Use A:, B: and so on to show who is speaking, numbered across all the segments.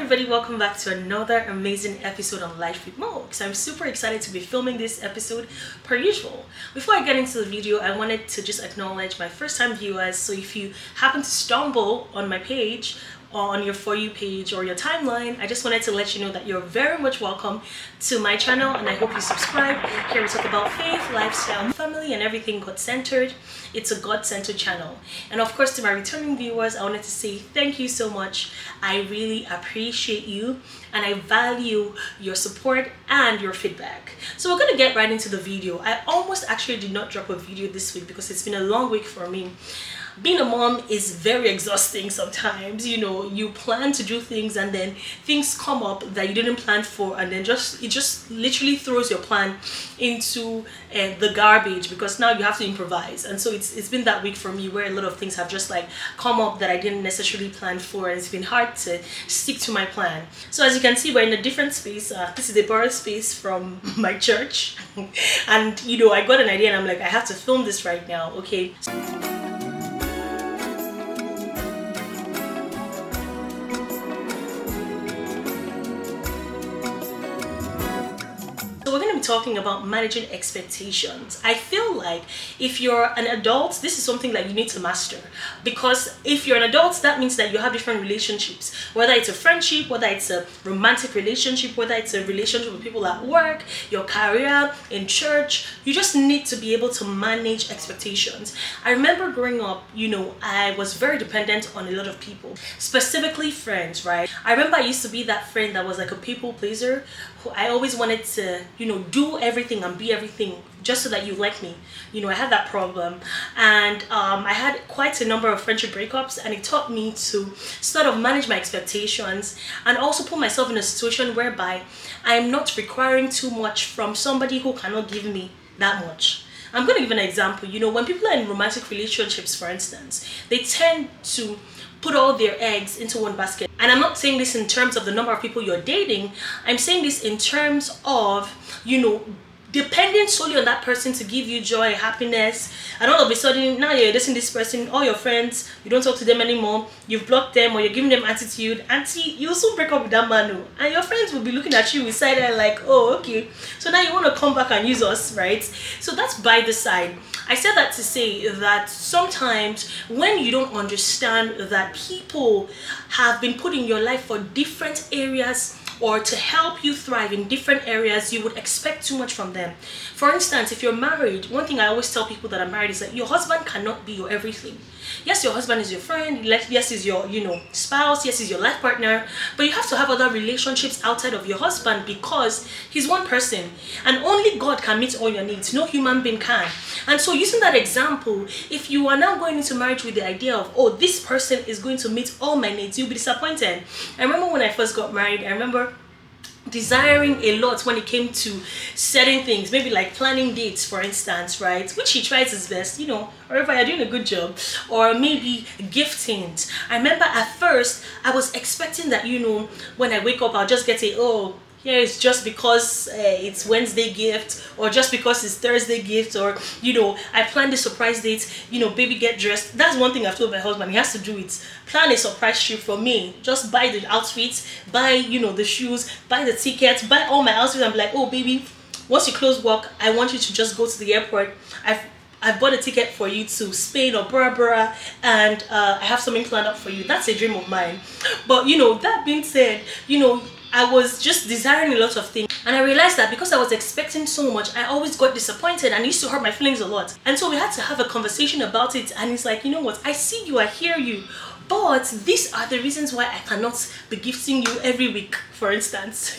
A: everybody, welcome back to another amazing episode on Life with Mokes. I'm super excited to be filming this episode per usual. Before I get into the video, I wanted to just acknowledge my first time viewers. So if you happen to stumble on my page or on your For You page or your timeline, I just wanted to let you know that you're very much welcome to my channel, and I hope you subscribe. Here we talk about faith, lifestyle, family, and everything God-centered. It's a God-centered channel. And of course, to my returning viewers, I wanted to say thank you so much. I really appreciate you and I value your support and your feedback. So we're going to get right into the video. I almost actually did not drop a video this week because it's been a long week for me. Being a mom is very exhausting sometimes. You know, you plan to do things and then things come up that you didn't plan for, and then it just literally throws your plan into the garbage because now you have to improvise. And so it's been that week for me where a lot of things have just like come up that I didn't necessarily plan for, and it's been hard to stick to my plan. So as you can see, we're in a different space. This is a borrowed space from my church and you know, I got an idea and I'm like, I have to film this right now. Okay. So we're going to be talking about managing expectations. I feel like if you're an adult, this is something that you need to master, because if you're an adult, that means that you have different relationships, whether it's a friendship, whether it's a romantic relationship, whether it's a relationship with people at work, your career, in church. You just need to be able to manage expectations. I remember growing up, you know, I was very dependent on a lot of people, specifically friends, right? I remember I used to be that friend that was like a people pleaser, who I always wanted to, you know, do everything and be everything just so that you like me. You know, I had that problem, and I had quite a number of friendship breakups, and it taught me to sort of manage my expectations and also put myself in a situation whereby I'm not requiring too much from somebody who cannot give me that much. I'm going to give an example. You know, when people are in romantic relationships, for instance, they tend to put all their eggs into one basket. And I'm not saying this in terms of the number of people you're dating. I'm saying this in terms of, you know, depending solely on that person to give you joy, happiness, and all of a sudden now you're dating this person, all your friends, you don't talk to them anymore, you've blocked them, or you're giving them attitude. Auntie, you'll soon break up with that man, and your friends will be looking at you with side eye like, oh, okay, so now you want to come back and use us, right? So that's by the side. I said that to say that sometimes when you don't understand that people have been put in your life for different areas or to help you thrive in different areas, you would expect too much from them. For instance, if you're married, one thing I always tell people that are married is that your husband cannot be your everything. Yes, your husband is your friend, yes, is your, you know, spouse, yes, is your life partner, but you have to have other relationships outside of your husband because he's one person and only God can meet all your needs. No human being can. And so using that example, if you are now going into marriage with the idea of, oh, this person is going to meet all my needs, you'll be disappointed. I remember when I first got married, I remember desiring a lot when it came to certain things, maybe like planning dates, for instance, right, which he tries his best, you know, or if you're doing a good job, or maybe giftings. I remember at first I was expecting that, you know, when I wake up I'll just get a, oh, here it's just because it's Wednesday gift, or just because it's Thursday gift, or, you know, I planned a surprise date, you know, baby get dressed. That's one thing I've told my husband, he has to do it. Plan a surprise trip for me. Just buy the outfits, buy, you know, the shoes, buy the tickets, buy all my outfits. I'm like, oh baby, once you close work, I want you to just go to the airport. I've bought a ticket for you to Spain or Bora Bora, and I have something planned up for you. That's a dream of mine. But, you know, that being said, you know, I was just desiring a lot of things, and I realized that because I was expecting so much, I always got disappointed, and it used to hurt my feelings a lot. And so we had to have a conversation about it, and it's like, you know what, I see you, I hear you, but these are the reasons why I cannot be gifting you every week, for instance.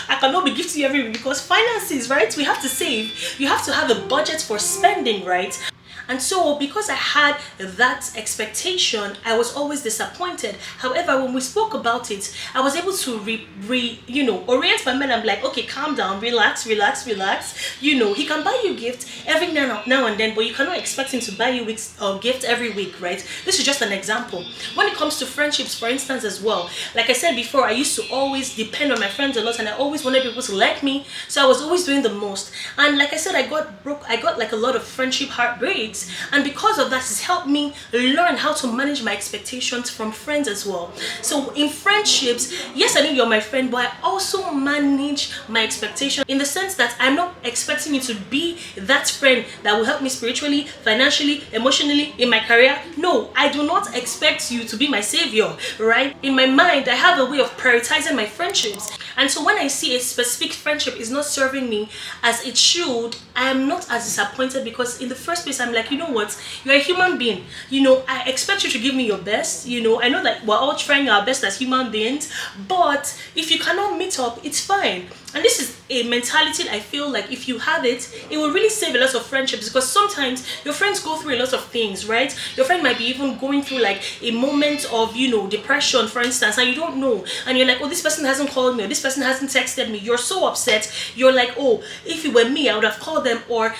A: I cannot be gifting you every week because finances, right? We have to save. You have to have a budget for spending, right? And so because I had that expectation, I was always disappointed. However, when we spoke about it, I was able to orient my mind. I'm like, okay, calm down, relax. You know, he can buy you gift every now and then, but you cannot expect him to buy you a gift every week, right? This is just an example. When it comes to friendships, for instance, as well, like I said before, I used to always depend on my friends a lot, and I always wanted people to like me, so I was always doing the most. And like I said, I got like a lot of friendship heartbreaks ways, and because of that, it's helped me learn how to manage my expectations from friends as well. So in friendships, yes, I know you're my friend, but I also manage my expectation in the sense that I'm not expecting you to be that friend that will help me spiritually, financially, emotionally, in my career. No, I do not expect you to be my savior, right? In my mind, I have a way of prioritizing my friendships. And so when I see a specific friendship is not serving me as it should, I am not as disappointed, because in the first place, I'm like, you know what? You're a human being. I expect you to give me your best. I know that we're all trying our best as human beings, but if you cannot meet up, it's fine. And this is a mentality I feel like if you have it, it will really save a lot of friendships, because sometimes your friends go through a lot of things, right? Your friend might be even going through like a moment of, depression, for instance, and you don't know. And you're like, oh, this person hasn't called me, or this person hasn't texted me. You're so upset. You're like, oh, if it were me, I would have called them, or,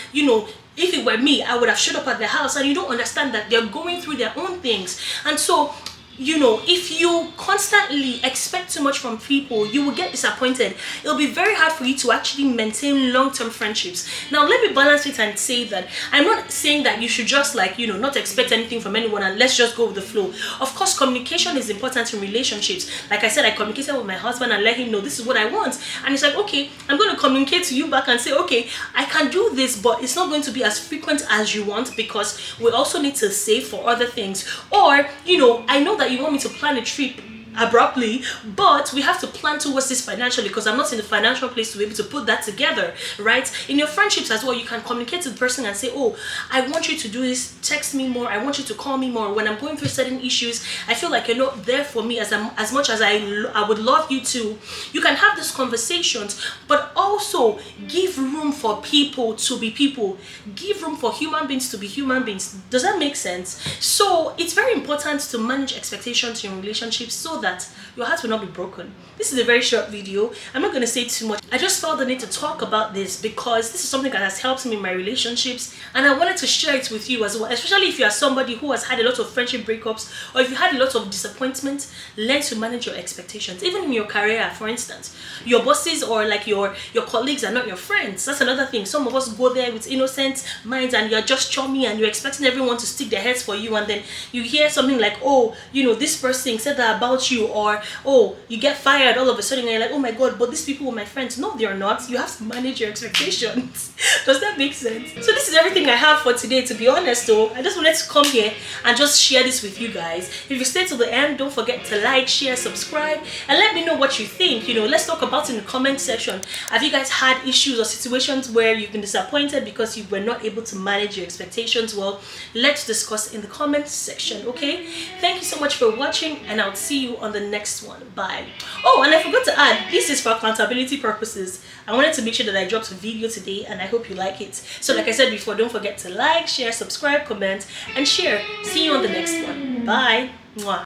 A: if it were me, I would have showed up at the house. And you don't understand that they're going through their own things. And so, if you constantly expect too much from people, you will get disappointed. It'll be very hard for you to actually maintain long-term friendships. Now, let me balance it and say that I'm not saying that you should just not expect anything from anyone and let's just go with the flow. Of course, communication is important in relationships. Like I said, I communicated with my husband and let him know this is what I want. And he's like, okay, I'm going to communicate to you back and say, okay, I can do this, but it's not going to be as frequent as you want, because we also need to save for other things. Or, I know that you want me to plan a trip abruptly, but we have to plan towards this financially, because I'm not in the financial place to be able to put that together, right? In your friendships as well, you can communicate to the person and say, oh, I want you to do this, text me more, I want you to call me more. When I'm going through certain issues, I feel like you're not there for me as much as I would love you to. You can have these conversations, but also give room for people to be people. Give room for human beings to be human beings. Does that make sense? So it's very important to manage expectations in relationships so that your heart will not be broken. This is a very short video. I'm not going to say too much. I just felt the need to talk about this because this is something that has helped me in my relationships, and I wanted to share it with you as well, especially if you are somebody who has had a lot of friendship breakups, or if you had a lot of disappointment. Learn to manage your expectations. Even in your career, for instance, your bosses or like your colleagues are not your friends. That's another thing. Some of us go there with innocent minds and you're just chummy and you're expecting everyone to stick their heads for you, and then you hear something like, oh, this person said that about you, or oh, you get fired all of a sudden and you're like, oh my god, but these people were my friends. No, they're not. You have to manage your expectations. Does that make sense? So this is everything I have for today. To be honest though, I just wanted to come here and just share this with you guys. If you stay to the end, don't forget to like, share, subscribe, and let me know what you think. Let's talk about it in the comment section. Have you guys had issues or situations where you've been disappointed because you were not able to manage your expectations? Well, let's discuss in the comment section, okay? Thank you so much for watching, and I'll see you on the next one. Bye. Oh, and I forgot to add, this is for accountability purposes. I wanted to make sure that I dropped a video today, and I hope you like it. So like I said before, don't forget to like, share, subscribe, comment, and share. See you on the next one. Bye. Mwah.